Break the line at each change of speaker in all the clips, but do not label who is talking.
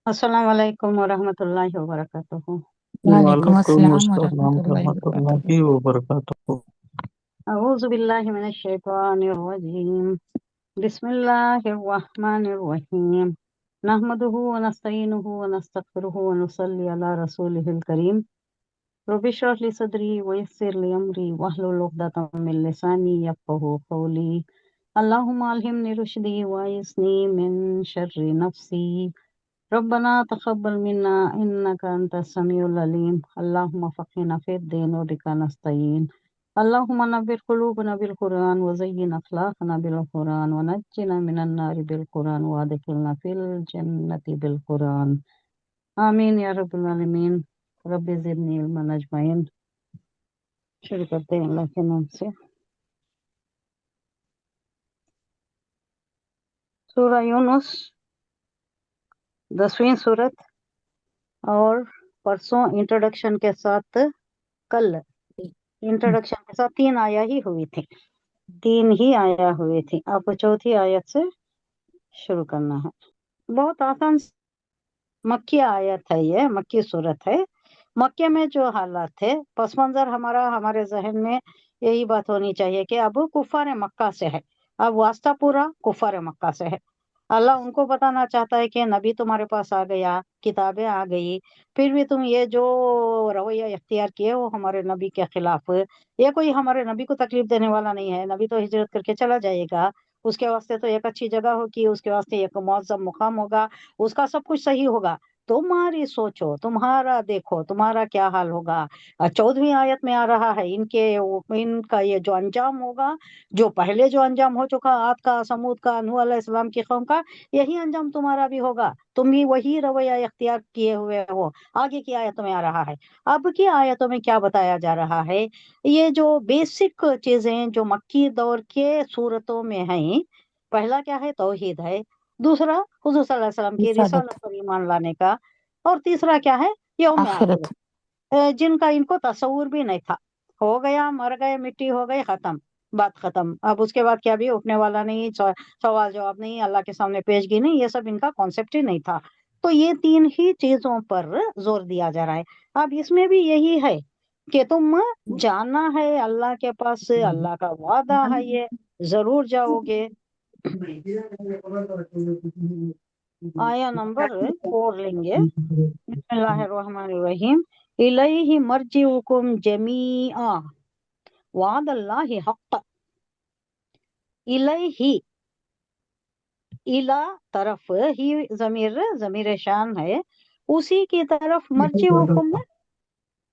السلام علیکم ورحمۃ اللہ وبرکاتہ۔
وعلیکم
وعلیکم
السلام
السلام
ورحمۃ اللہ
ورحمۃ اللہ
وبرکاتہ۔
وبرکاتہ۔
اعوذ باللہ من الشیطان الرجیم، بسم اللہ الرحمن الرحیم، نحمده ونستعینه ونستغفره ونصلی علی رسولہ الکریم، رب اشرح لی صدری ویسر لی امری واحلل عقدۃ من لسانی یفقهوا قولی، اللہم الہمنی رشدی وعصمنی من شر نفسی، ربنا تقبل منا انك انت السميع العليم، اللهم فقهنا في الدين وبك نستعين، اللهم نبر قلوبنا بالقرآن وزين اخلاقنا بالقرآن ونجنا من النار بالقرآن وادخلنا في الجنة بالقرآن، آمین یا رب العالمین۔ رب زدنی علما اجمعین۔ شروع کرتے ہیں اللہ کے نام سے۔ سورہ یونس 10ویں سورت، اور پرسوں انٹروڈکشن کے ساتھ، کل انٹروڈکشن کے ساتھ 3 آیا ہی ہوئی تھی، 3 ہی آیا ہوئی تھی۔ آپ کو چوتھی آیت سے شروع کرنا ہے۔ بہت آسان مکی آیت ہے، یہ مکی صورت ہے۔ مکے میں جو حالات تھے، پس منظر ہمارے ذہن میں یہی بات ہونی چاہیے کہ اب کفار مکہ سے ہے، اب واسطہ پورا کفار مکہ سے ہے۔ اللہ ان کو بتانا چاہتا ہے کہ نبی تمہارے پاس آ گیا، کتابیں آ گئی، پھر بھی تم یہ جو رویہ اختیار کیے وہ ہمارے نبی کے خلاف، یہ کوئی ہمارے نبی کو تکلیف دینے والا نہیں ہے۔ نبی تو ہجرت کر کے چلا جائے گا، اس کے واسطے تو ایک اچھی جگہ ہوگی، اس کے واسطے ایک معظم مقام ہوگا، اس کا سب کچھ صحیح ہوگا۔ تمہاری سوچو، تمہارا دیکھو، تمہارا کیا حال ہوگا۔ 14ویں آیت میں آ رہا ہے ان کا یہ جو انجام ہوگا، جو پہلے جو انجام ہو چکا عاد کا، سمود کا، نوح علیہ السلام کی قوم کا، یہی انجام تمہارا بھی ہوگا، تم بھی وہی رویہ اختیار کیے ہوئے ہو۔ آگے کی آیتوں میں آ رہا ہے۔ اب کی آیتوں میں کیا بتایا جا رہا ہے؟ یہ جو بیسک چیزیں جو مکی دور کے صورتوں میں ہیں، پہلا کیا ہے؟ توحید ہے، دوسرا حضور صلی اللہ علیہ وسلم کی
رسالت،
رسالت پر ایمان لانے کا، اور تیسرا کیا ہے؟ یوم
آخرت۔
آخرت، جن کا ان کو تصور بھی نہیں تھا۔ ہو گیا، مر گئے، مٹی ہو گئی، ختم، بات ختم۔ اب اس کے بعد کیا بھی اٹھنے والا نہیں، سوال جواب نہیں، اللہ کے سامنے پیشگی نہیں، یہ سب ان کا کانسیپٹ ہی نہیں تھا۔ تو یہ 3 ہی چیزوں پر زور دیا جا رہا ہے۔ اب اس میں بھی یہی ہے کہ تم جانا ہے اللہ کے پاس، اللہ کا وعدہ ہے، یہ ضرور جاؤ گے۔ آیا نمبر 4 لیں گے۔ بسم اللہ الرحمن الرحیم، الیہ مرجعکم جمیعا وعد اللہ حق، الیہ، الی طرف، ہی ضمیر شان ہے، اسی کی طرف مرجعکم،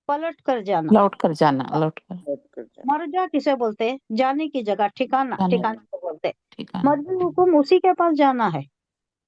پلٹ کر جانا۔
لوٹ کر جانا، لوٹ کر
مرجع کسے بولتے؟ جانے کی جگہ، ٹھکانہ،
جانے
ٹھکانے کو بولتے۔
ٹھیکانا،
مرجعکم، اسی کے پاس جانا ہے،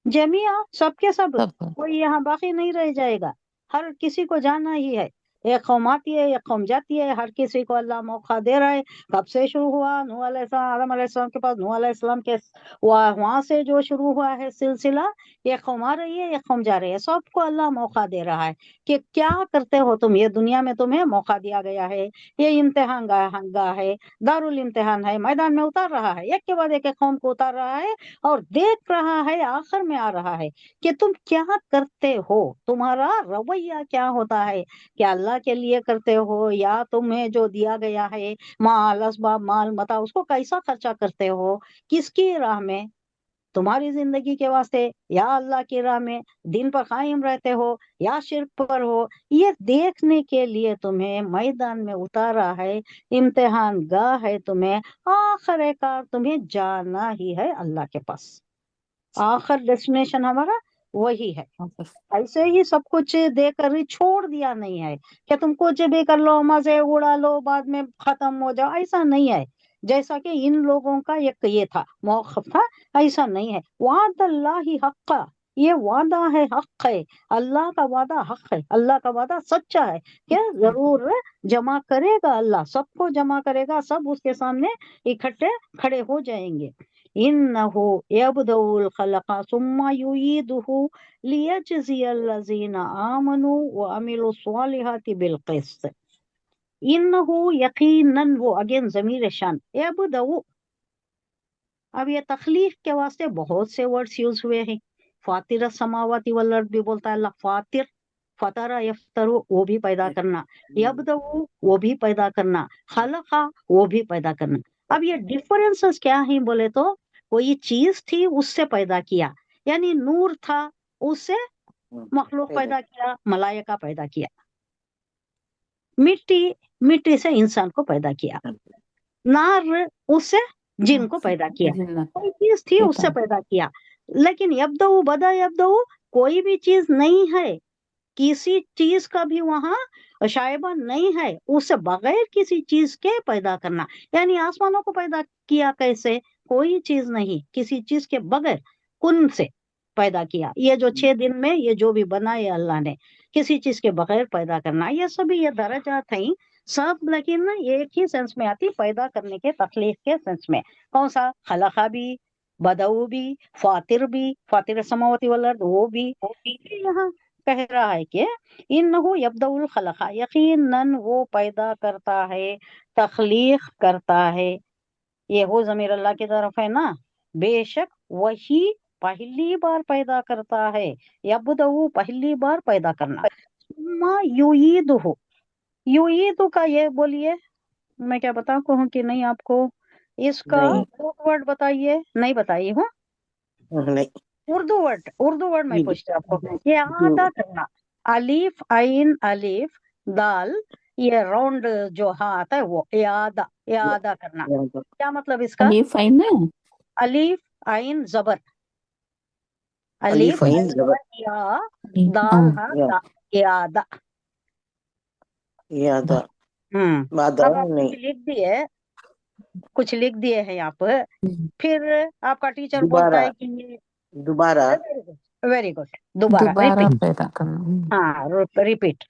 جمیعا، سب کے سب،
سب
کوئی یہاں باقی نہیں رہ جائے گا، ہر کسی کو جانا ہی ہے۔ ایک قوم آتی ہے، ایک قوم جاتی ہے، ہر کسی کو اللہ موقع دے رہا ہے۔ کب سے شروع ہوا؟ نوح علیہ السلام، آدم علیہ السلام کے پاس، نوح علیہ السلام کے وہاں سے جو شروع ہوا ہے سلسلہ، ایک قوم آ رہی ہے، ایک قوم جا رہی ہے، سب کو اللہ موقع دے رہا ہے کہ کیا کرتے ہو تم، یہ دنیا میں تمہیں موقع دیا گیا ہے، یہ امتحان گاہ ہے، دار الامتحان ہے، میدان میں اتار رہا ہے، ایک کے بعد ایک قوم کو اتار رہا ہے، اور دیکھ رہا ہے، آخر میں آ رہا ہے کہ تم کیا کرتے ہو، تمہارا رویہ کیا ہوتا ہے، کیا اللہ کے لیے کرتے ہو، یا تمہیں جو دیا گیا ہے مال، اسباب، مال متا، اس کو کیسا خرچہ کرتے ہو، کس کی راہ میں، تمہاری زندگی کے واسطے یا اللہ کی راہ میں، دین پر قائم رہتے ہو یا شرک پر ہو، یہ دیکھنے کے لیے تمہیں میدان میں اتارا ہے، امتحان گاہ ہے تمہیں، آخر کار تمہیں جانا ہی ہے اللہ کے پاس، آخر ڈیسٹینیشن ہمارا وہی ہے۔ ایسے ہی سب کچھ دے کر ہی چھوڑ دیا نہیں ہے کہ تم کچھ بھی کر لو، مزے اڑا لو، بعد میں ختم ہو جاؤ، ایسا نہیں ہے۔ جیسا کہ ان لوگوں کا ایک یہ تھا، موقف تھا، ایسا نہیں ہے۔ وعد اللہ حق، یہ وعدہ ہے، حق ہے، اللہ کا وعدہ حق ہے، اللہ کا وعدہ سچا ہے کہ ضرور جمع کرے گا، اللہ سب کو جمع کرے گا، سب اس کے سامنے اکٹھے کھڑے ہو جائیں گے۔ انہ یبدأ الخلق ثم یعیدہ لیجزی الذین آمنوا وعملوا الصالحات بالقسط، انہ یقیناً، وہ اگین ضمیر شان، یبدأ، اب یہ تخلیق کے واسطے بہت سے ورڈز یوز ہوئے ہیں، फातिर समावाती वल अर्द भी बोलता है अल्लाह, फातिर, फतरा यफ्तरु वो भी पैदा करना, यब्दउ वो भी पैदा करना, खलका वो भी पैदा करना। अब ये डिफरेंसेस क्या है बोले तो, कोई चीज थी उससे पैदा किया, यानी नूर था उससे मखलूक पैदा किया, मलाइका पैदा किया, मिट्टी, मिट्टी से इंसान को पैदा किया, नार उससे जिन को पैदा किया,
जिन्नत
कोई चीज थी उससे
शैतान
पैदा किया। लेकिन यब्दउ बदा यब्दउ कोई भी चीज नहीं है, किसी चीज का भी वहां शायबा नहीं है, उससे बगैर किसी चीज के पैदा करना, यानी आसमानों को पैदा किया कैसे, कोई चीज नहीं, किसी चीज के बगैर कुन से पैदा किया। ये जो 6 दिन में ये जो भी बनाया अल्लाह ने, किसी चीज के बगैर पैदा करना, ये सभी ये दर्जात हैं सब, लेकिन एक ही सेंस में आती, पैदा करने के, तखलीक के सेंस में। कौन सा, खलका भी, बदऊ भी, फातिर समावती वल अर्द वो भी। यहाँ कह रहा है कि इन्नहु यब्दउल खलका, यकीनन वो पैदा करता है, तखलीक करता है। ये हो जमीर अल्लाह की तरफ है ना, बेशक वही पहली बार पैदा करता है, यब्दउ पहली बार पैदा करना, सुम्मा युईदुहु, युईदु का ये बोलिए, मैं क्या बता कहूँ कि नहीं आपको, इसका
नहीं
वर्ड बताइए, नहीं बताइए हूँ,
नहीं
उर्दू वर्ड मैं पूछती हूँ आपको, ये आदा करना, अलीफ आइन अलीफ दाल, ये राउंड जो हाथ है वो यादा करना, क्या मतलब इसका,
अलीफ आइन ना,
अलीफ आइन जबर,
अलीफ
अलीफ
आइन
आइन
जबर
जबर या,
अलीफ
दाल हा
या
यादा।
यादा बादा
अब आप
नहीं,
कुछ लिख दिए हैं यहाँ पर, फिर आपका टीचर बोलता
दोबारा
है कि ये
दोबारा
वेरी गुड, दोबारा
दोबारा
रिपीट,
पैदा करना।
हाँ रिपीट,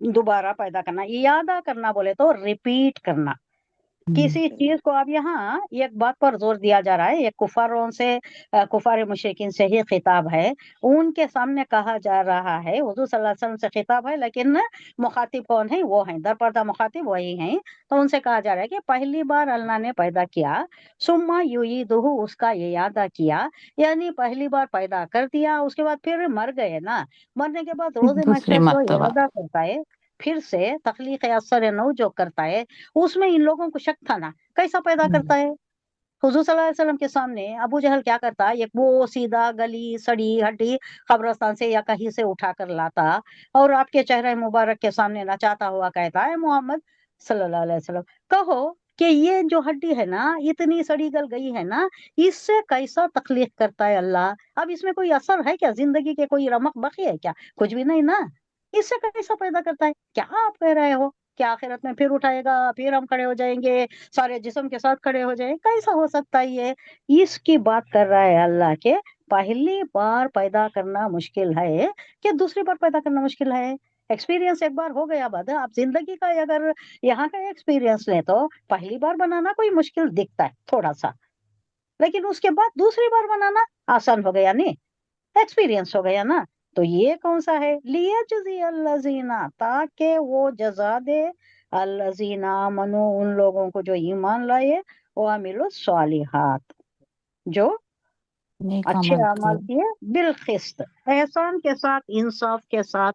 दोबारा पैदा करना, यादा करना बोले तो रिपीट करना किसी चीज को। अब यहाँ एक बात पर जोर दिया जा रहा है, एक कुफारों से, कुफार मुशरिकीन से ही खिताब है, उनके सामने कहा जा रहा है, हुजूर सल्लल्लाहु अलैहि वसल्लम से खिताब है, लेकिन मुखातिब कौन है, वो है दरपर्दा मुखातिब वही हैं। तो उनसे कहा जा रहा है कि पहली बार अल्लाह ने पैदा किया, सुम्मा युईदुहु उसका ये यादा किया, यानी पहली बार पैदा कर दिया, उसके बाद फिर मर गए ना, मरने के बाद रोजे
दूसरी
महशर को
मर्तबा
यादा करता है, फिर से तखलीक असर नौ जो करता है, उसमें इन लोगों को शक था ना, कैसा पैदा करता है। हुजूर सल्लल्लाहु अलैहि वसल्लम के सामने अबू जहल क्या करता है, एक वो सीधा गली सड़ी हड्डी कब्रिस्तान से या कहीं से उठा कर लाता, और आपके चेहरे मुबारक के सामने नचाता हुआ कहता है, मोहम्मद सल्लल्लाहु अलैहि वसल्लम कहो कि ये जो हड्डी है ना, इतनी सड़ी गल गई है ना, इससे कैसा तखलीक करता है अल्लाह। अब इसमें कोई असर है क्या, जिंदगी के कोई रमक बकी है क्या, कुछ भी नहीं ना, इससे कैसा पैदा करता है। क्या आप कह रहे हो कि आखिरत में फिर उठाएगा, फिर हम खड़े हो जाएंगे, सारे जिस्म के साथ खड़े हो जाएंगे, कैसा हो सकता है ये। इसकी बात कर रहा है अल्लाह के, पहली बार पैदा करना मुश्किल है कि दूसरी बार पैदा करना मुश्किल है। एक्सपीरियंस एक बार हो गया बाद, आप जिंदगी का अगर यहाँ का एक्सपीरियंस लें तो पहली बार बनाना कोई मुश्किल दिखता है थोड़ा सा, लेकिन उसके बाद दूसरी बार बनाना आसान हो गया, नहीं एक्सपीरियंस हो गया ना। तो ये कौन सा है, लियजज़ी अल्लज़ीना, ताकि वो जजा दे, अल्लज़ीना मनो उन लोगों को जो ईमान लाए, वो अमिलु स्वालिहात जो
नेक
अच्छे
अमल
अमल
किए।
किए, बिलखिस्त एहसान के साथ, इंसाफ के साथ,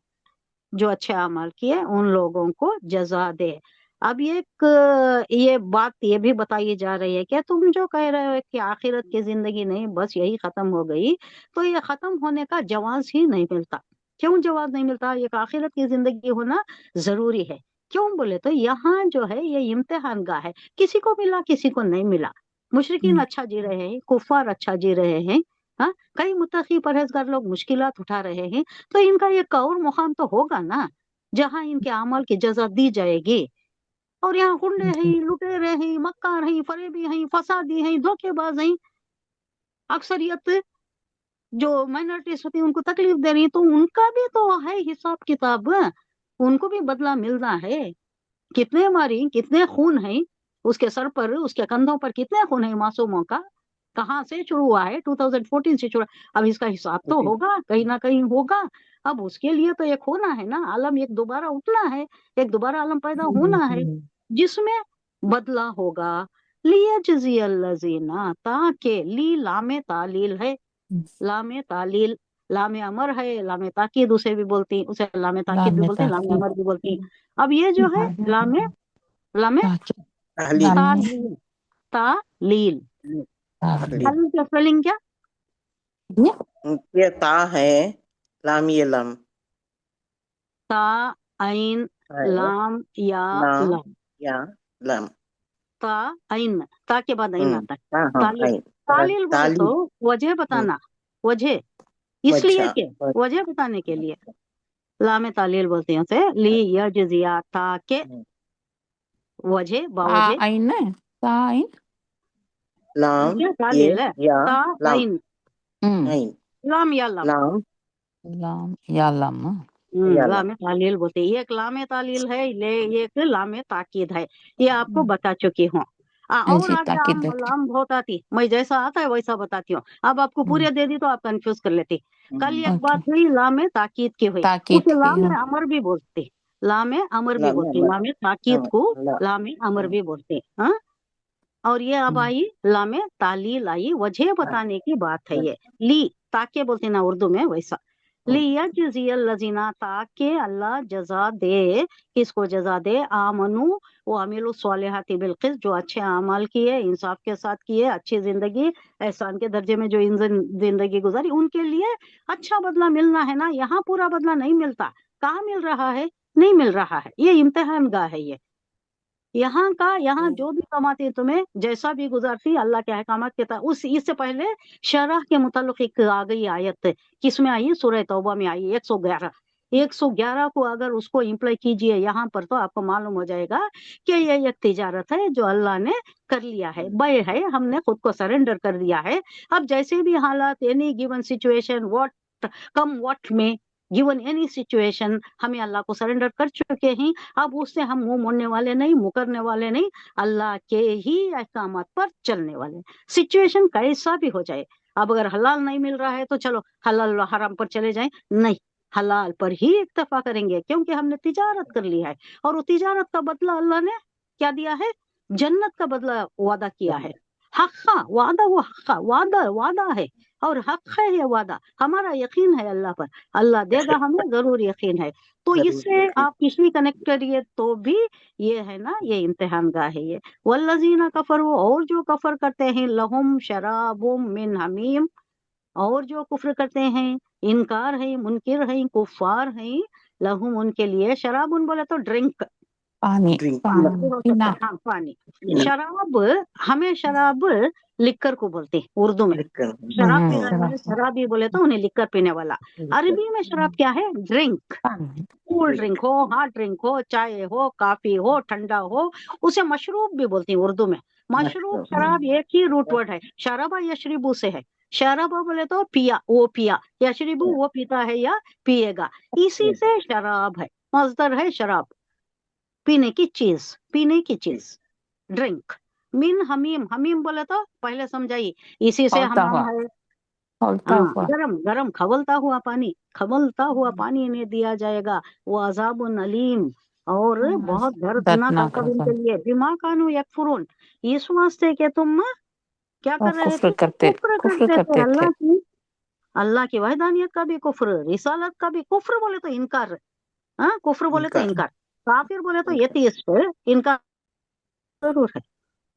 जो अच्छे अमल किए उन लोगों को जजा दे। अब ये बात ये भी बताई जा रही है कि तुम जो कह रहे हो कि आखिरत की जिंदगी नहीं बस यही खत्म हो गई, तो ये खत्म होने का जवाब ही नहीं मिलता। क्यों जवाब नहीं मिलता, ये आखिरत की जिंदगी होना जरूरी है। क्यों बोले तो यहाँ जो है ये इम्तिहान गाह है, किसी को मिला किसी को नहीं मिला। मुशरिकीन अच्छा जी रहे हैं, कुफार अच्छा जी रहे हैं, हाँ, कई मुत्तकी परहेजगार लोग मुश्किलात उठा रहे हैं, तो इनका ये कौर मुकाम तो होगा ना जहाँ इनके अमल की जजा दी जाएगी। और यहाँ गुंडे हैं, लुटेरे हैं, मक्कार हैं, फरेबी हैं, फसादी हैं, धोखेबाज हैं, अक्सरियत जो माइनॉरिटीज होती है उनको तकलीफ दे रही है, तो उनका भी तो है हिसाब किताब, उनको भी बदला मिलना है। कितने मारी, कितने खून है उसके सर पर, उसके कंधों पर कितने खून है मासूमों का, कहाँ से शुरू हुआ है, 2014 से शुरू। अब इसका हिसाब तो होगा, कहीं ना कहीं होगा। अब उसके लिए तो एक होना है ना, आलम एक दोबारा उठना है, एक दोबारा आलम पैदा होना है जिसमें बदला होगा। लियजज़ी अल्लज़ीना, ताकि ली लामे तालील है, लामे तालील लामे अमर है, लामे ताकीद उसे भी बोलती, उसे लामे ताकीद भी
लामे
बोलती हैं, लामे
ताकीद,
अमर भी बोलती हैं। अब ये जो है लामे लामे
ताकीद,
तालील
लामे
तालील,
तालील।
तालील का स्पेलिंग क्या?
ये ता है, लाम ये लम
ता आइन
है,
लाम या
लाम
लम,
या लम।
ता आइन, ता के बाद आइन आता है।
हाँ हाँ
तालील,
आइन।
तालील बोले तो
तालील
वजह बताना, वजह इसलिए
वजह
के, वजह बताने के लिए लामे तालील बोलते हैं उसे। ली यजजिया, ताके वजह बावजह,
आइन है, आइन।
लाम
क्या
ये
तालील है?
या
ता
लम
आइन
आइन
लाम या लम,
लाम
लाम या लम।
या लम।
लामे तालील बोलते हैं। ये एक लामे तालील है, ये एक लामे ताकीद है, ये आपको बता चुकी हूँ। और
जी,
आगे
ताकीद
आम
देखिए।
लाम बहुत आती, मैं जैसा आता है वैसा बताती हूँ। अब आपको पूरे दे दी तो आप कंफ्यूज कर लेती। कल एक
ओके,
बात हुई लामे ताकीद की हुई,
ताकीद
उसे
की,
लामे अमर भी बोलते, लामे अमर भी
लाम
बोलते,
अमर
लामे ताकीद को
ला
लामे अमर भी बोलते। हाँ, और ये अब आई लामे तालील आई, वजह बताने की बात है ये। ली ताके बोलते ना उर्दू में, वैसा लियजजियल लजीना, ताके अल्लाह जजा दे, किसको जजा दे? आमनु वो अमीलु स्वालिहाति बिलकिस, जो अच्छे अमाल किए, इंसाफ के साथ किए, अच्छी जिंदगी एहसान के दर्जे में जो जिंदगी गुजारी, उनके लिए अच्छा बदला मिलना है ना। यहाँ पूरा बदला नहीं मिलता, कहाँ मिल रहा है? नहीं मिल रहा है, ये इम्तिहान गाह है ये। यहाँ का, यहाँ जो भी कमाती तुम्हें जैसा भी गुजारती अल्लाह के अहकामात के तहत। उस इससे पहले शरह के मुताल्लिक एक आ गई आयत, किसमें आई? सूरह तौबा में आई, 111। 111 को अगर उसको इम्प्लाई कीजिए यहाँ पर तो आपको मालूम हो जाएगा कि ये एक तिजारत है जो अल्लाह ने कर लिया है, बय है, हमने खुद को सरेंडर कर दिया है। अब जैसे भी हालात, any given situation, what come what में, गिवन एनी सिचुएशन, हमें अल्लाह को सरेंडर कर चुके हैं। अब उससे हम मुंह मोड़ने वाले नहीं, मुकरने वाले नहीं, अल्लाह के ही अहकामात पर चलने वाले। सिचुएशन कैसा भी हो जाए, अब अगर हलाल नहीं मिल रहा है तो चलो हलाल हराम पर चले जाएं, नहीं, हलाल पर ही इक्तफा करेंगे, क्योंकि हमने तिजारत कर ली है। और वो तिजारत का बदला अल्लाह ने क्या दिया है? जन्नत का बदला वादा किया है। हक्का वादा, वो हक्का वादा, वादा है और हक है ये वादा। हमारा यकीन है अल्लाह पर, अल्लाह देगा, हमें जरूर यकीन है। तो
जरूर
इससे आप किसी कनेक्ट करिए तो भी ये है ना, ये इम्तिहान गाह है ये। वल्लजीना कफरू, और जो कफर करते हैं, लहुम शराबुम मिन हमीम, और जो कुफ्र करते हैं, इनकार है, मुनकिर है, कुफार है, लहुम उनके लिए, शराबुन बोले तो ड्रिंक,
पानी,
ड्रिंक
पानी
पानी
भी हो सकता
पीना।
है, हाँ पानी। शराब, हमें शराब लिक्कर को बोलते हैं उर्दू में। शराब पी रहा है,
शराब,
शराबी बोले तो उन्हें लिक्कर पीने वाला। अरबी में शराब क्या है? ड्रिंक।
पानी।
कूल ड्रिंक हो, हॉट ड्रिंक हो, चाय हो, काफी हो, ठंडा हो, उसे मशरूब भी बोलती हैं उर्दू में। मशरूब शराब एक ही रूट वर्ड है, शराबा यशरिबू से है। शराबा बोले तो पिया, वो पिया, यशरिबू वो पीता है या पिएगा, इसी से शराब है, मजदर है शराब, पीने की चीज, पीने की चीज, ड्रिंक। मिन हमीम, हमीम बोले तो पहले समझाइए, इसी से
खौलता
हमाम
हुआ,
है।
खौलता
हाँ,
हुआ।
गरम गरम खवलता हुआ पानी, खवलता हुआ पानी इन्हें दिया जाएगा। वो अजाबुन अलीम, और बहुत दर्दनाक
दर्दनाक
अजाब इनके
अज़ाब।
लिए। बिमा कानू यकफुरून, इस वास्ते के तुम क्या कर रहे
कुफ्र
थे?
करते,
कुफ्र
कुफ्र
करते थे
करते थे।
अल्लाह की वहदानियत का भी कुफ्र, रिसालत का भी कुफ्र, बोले तो इनकार। हाँ, कुफ्र बोले तो
इनकार
इनकार, काफिर बोले तो एथीइस्ट, इनकार जरूर है।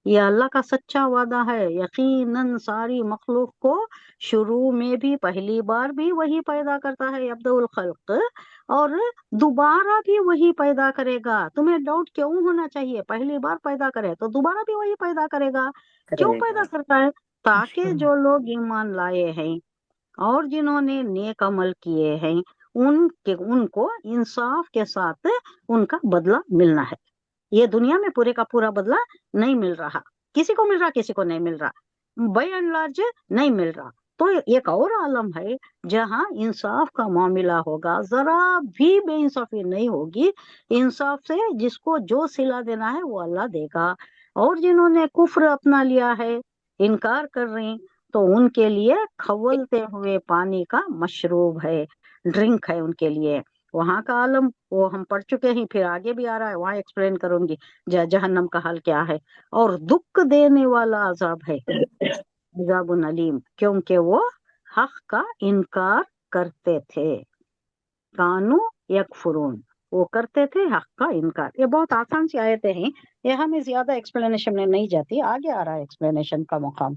ये अल्लाह का सच्चा वादा है, यकीनन सारी मखलूक को शुरू में भी, पहली बार भी वही पैदा करता है, अब्दुल खल्क, और दोबारा भी वही पैदा करेगा। तुम्हें डाउट क्यों होना चाहिए? पहली बार पैदा करे तो दोबारा भी वही पैदा करेगा। क्यों पैदा
करेगा।
करता है? ताकि जो लोग ईमान लाए हैं और जिन्होंने नेक अमल किए हैं, उनको इंसाफ के साथ उनका बदला मिलना है। ये दुनिया में पूरे का पूरा बदला नहीं मिल रहा, किसी को मिल रहा, किसी को नहीं मिल रहा, बाय एंड लार्ज नहीं मिल रहा। तो एक और आलम है जहां इंसाफ का मामला होगा, जरा भी बेइंसाफी नहीं होगी। इंसाफ से जिसको जो सिला देना है वो अल्लाह देगा। और जिन्होंने कुफ्र अपना लिया है, इनकार कर रहे हैं, तो उनके लिए खवलते हुए पानी का मशरूब है, ड्रिंक है उनके लिए। वहां का आलम वो हम पढ़ चुके हैं, फिर आगे भी आ रहा है, वहां एक्सप्लेन करूंगी जहन्नम का हाल क्या है। और दुख देने वाला अजाब है, अजाबुन अलीम, क्योंकि वो हक का इनकार کرتے تھے. کانو یکفرون، وہ کرتے تھے حق کا انکار. یہ بہت آسان سی آیتیں ہیں، یہ ہمیں زیادہ ایکسپلینیشن میں نہیں جاتی، آگے آ رہا ہے ایکسپلینیشن کا مقام.